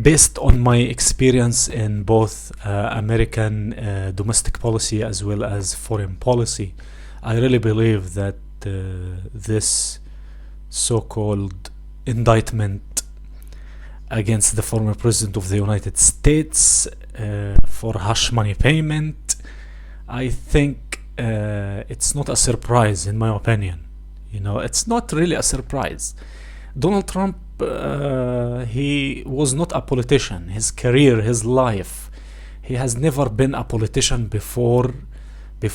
Based on my experience in both American domestic policy as well as foreign policy, I really believe that this so-called indictment against the former president of the United States for hush money payment, I think it's not a surprise in my opinion. It's not really a surprise. Donald Trump, he was not a politician. His career, his life, he has never been a politician before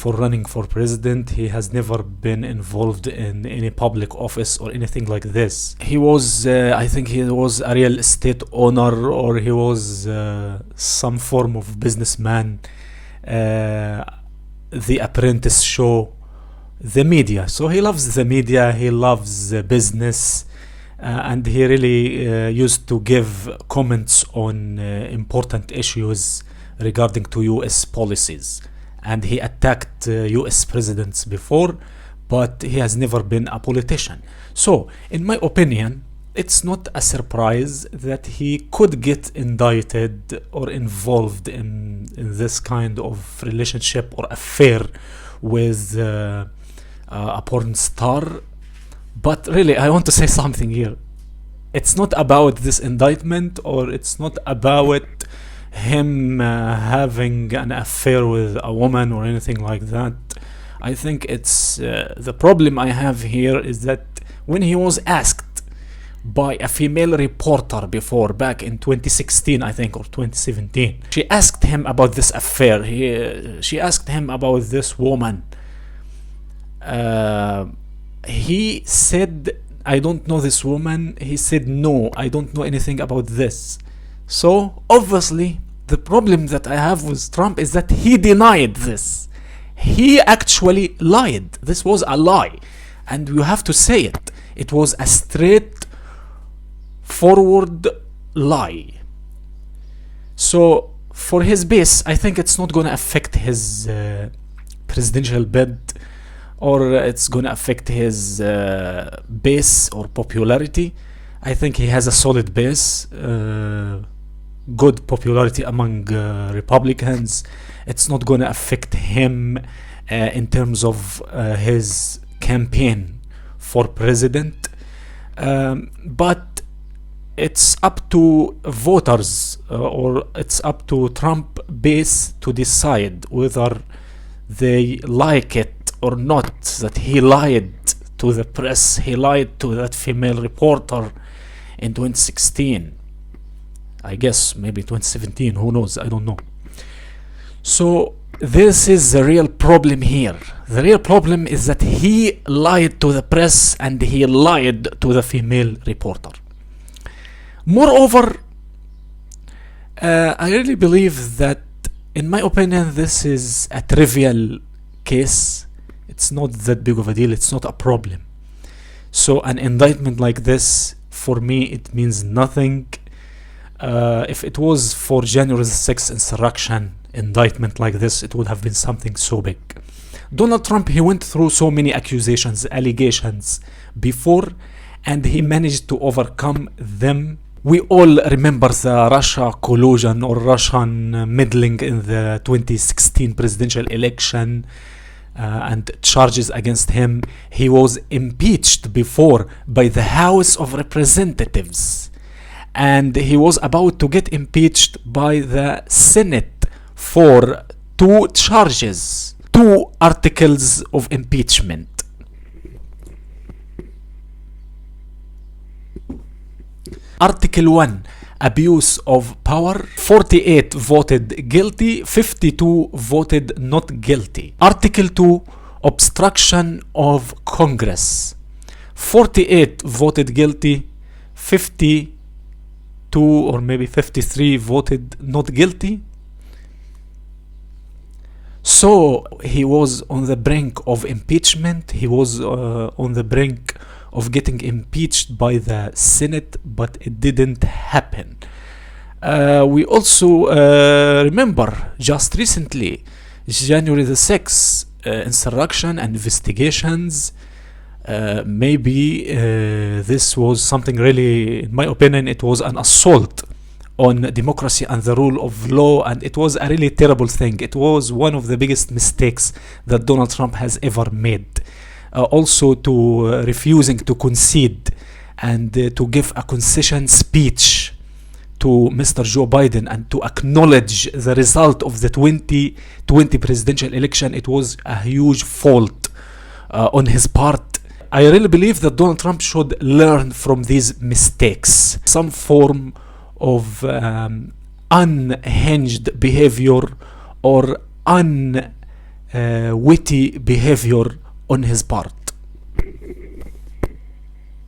running for president. He has never been involved in any public office or anything like this. He was, I think he was a real estate owner, or he was some form of businessman. The Apprentice show, the media. So he loves the media, he loves business, and he really used to give comments on important issues regarding to US policies. And he attacked US presidents before, but he has never been a politician. So, in my opinion, it's not a surprise that he could get indicted or involved in this kind of relationship or affair with a porn star. But really, I want to say something here. It's not about this indictment, or it's not about him having an affair with a woman or anything like that. I think it's the problem I have here is that when he was asked by a female reporter before, back in 2016 I think, or 2017, she asked him about this affair. She asked him about this woman. He said, I don't know this woman. He said, no, I don't know anything about this. So obviously the problem that I have with Trump is that he denied this. He actually lied. This was a lie, and you have to say it. It was a straightforward lie. So for his base, I think it's not going to affect his presidential bid, or it's going to affect his base or popularity. I think he has a solid base, good popularity among Republicans. It's not going to affect him in terms of his campaign for president. But it's up to voters, or it's up to Trump base to decide whether they like it or not that he lied to the press. He lied to that female reporter in 2016. I guess maybe 2017, who knows, I don't know. So this is the real problem here. The real problem is that he lied to the press and he lied to the female reporter. Moreover, I really believe that, in my opinion, this is a trivial case. It's not that big of a deal. It's not a problem. So an indictment like this, for me, it means nothing. If it was for January 6th insurrection indictment like this, it would have been something so big. Donald Trump, he went through so many accusations, allegations before, and he managed to overcome them. We all remember the Russia collusion or Russian meddling in the 2016 presidential election, and charges against him. He was impeached before by the House of Representatives, and he was about to get impeached by the Senate for 2 charges, 2 articles of impeachment. Article 1, abuse of power. 48 voted guilty, 52 voted not guilty. Article 2, obstruction of Congress. 48 voted guilty, 52 or maybe 53 voted not guilty. So he was on the brink of impeachment. He was on the brink of getting impeached by the Senate, but it didn't happen. We also remember just recently, January the 6th, insurrection and investigations. Maybe this was something really, in my opinion, it was an assault on democracy and the rule of law, and it was a really terrible thing. It was one of the biggest mistakes that Donald Trump has ever made. Also to refusing to concede and to give a concession speech to Mr. Joe Biden and to acknowledge the result of the 2020 presidential election. It was a huge fault on his part. I really believe that Donald Trump should learn from these mistakes. Some form of unhinged behavior or unwitty behavior on his part.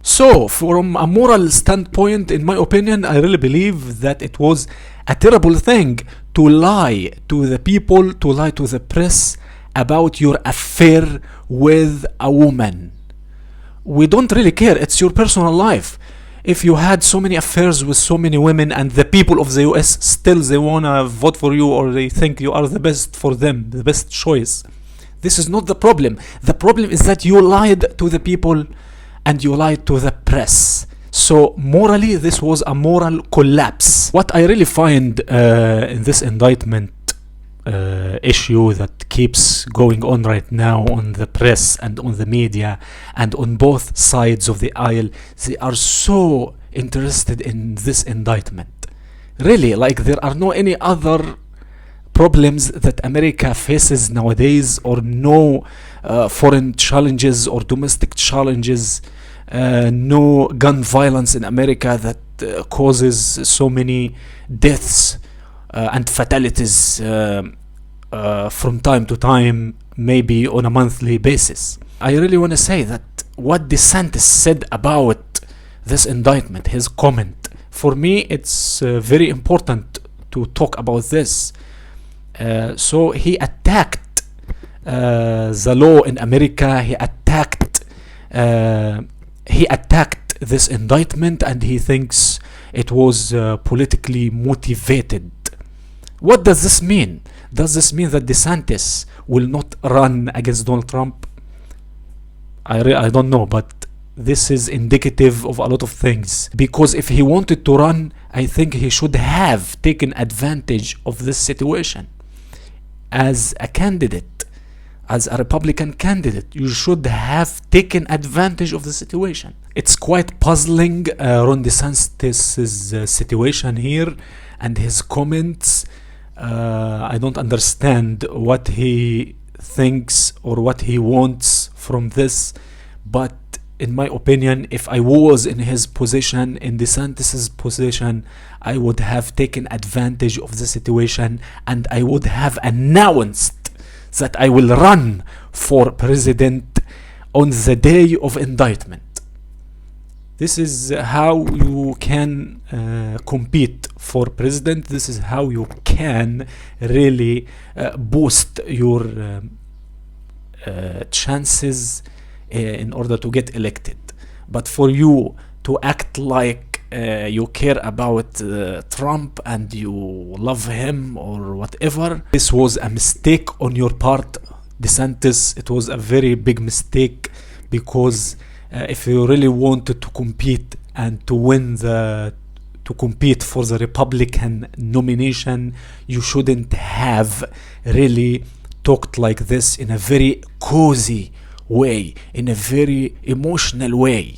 So, from a moral standpoint, in my opinion, I really believe that it was a terrible thing to lie to the people, to lie to the press about your affair with a woman. We don't really care. It's your personal life. If you had so many affairs with so many women and the people of the US still they wanna vote for you, or they think you are the best for them, the best choice, this is not the problem. The problem is that you lied to the people and you lied to the press. So morally, this was a moral collapse. What I really find in this indictment issue that keeps going on right now on the press and on the media and on both sides of the aisle, they are so interested in this indictment. Really, like there are no any other problems that America faces nowadays, or no foreign challenges or domestic challenges, no gun violence in America that causes so many deaths and fatalities from time to time, maybe on a monthly basis. I really want to say that what DeSantis said about this indictment, his comment, for me it's very important to talk about this. So he attacked the law in America. He attacked this indictment, and he thinks it was politically motivated. What does this mean? Does this mean that DeSantis will not run against Donald Trump? I don't know, but this is indicative of a lot of things. Because if he wanted to run, I think he should have taken advantage of this situation. As a candidate, as a Republican candidate, you should have taken advantage of the situation. It's quite puzzling, Ron DeSantis' situation here and his comments. I don't understand what he thinks or what he wants from this, but in my opinion, if I was in his position, in DeSantis' position, I would have taken advantage of the situation, and I would have announced that I will run for president on the day of indictment. This is how you can compete for president. This is how you can really boost your chances in order to get elected. But for you to act like you care about Trump and you love him or whatever, this was a mistake on your part, DeSantis. It was a very big mistake, because if you really wanted to compete and to compete for the Republican nomination, you shouldn't have really talked like this in a very cozy way, in a very emotional way.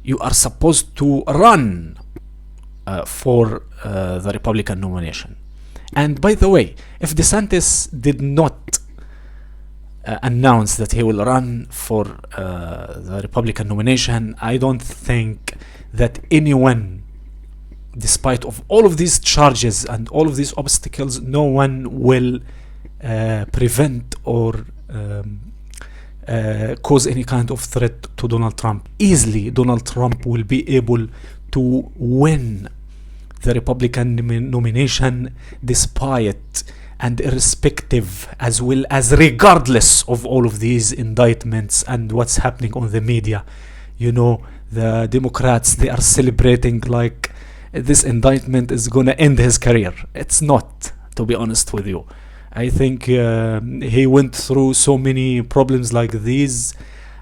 You are supposed to run for the Republican nomination. And by the way, if DeSantis did not announce that he will run for the Republican nomination, I don't think that anyone, despite of all of these charges and all of these obstacles, no one will prevent or cause any kind of threat to Donald Trump. Easily, Donald Trump will be able to win the Republican nomination despite and irrespective, as well as regardless of all of these indictments and what's happening on the media. You know, the Democrats, they are celebrating like this indictment is gonna end his career. It's not, to be honest with you. I think he went through so many problems like these,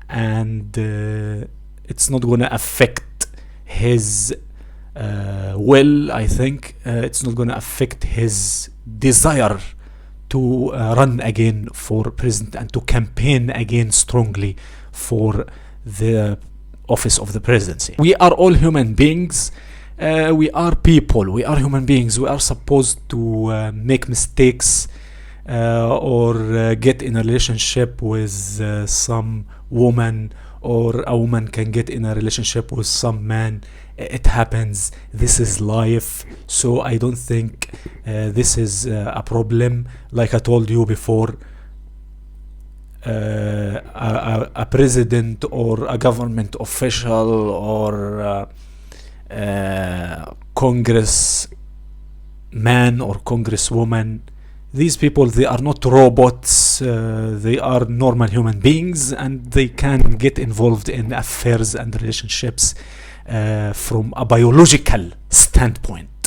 and it's not gonna affect his will, I think it's not going to affect his desire to run again for president and to campaign again strongly for the office of the presidency. We are all human beings. We are people. We are human beings. We are supposed to make mistakes or get in a relationship with some woman, or a woman can get in a relationship with some man. It happens. This is life. So I don't think this is a problem. Like I told you before, a president or a government official or congressman or congresswoman, these people, they are not robots. They are normal human beings, and they can get involved in affairs and relationships from a biological standpoint.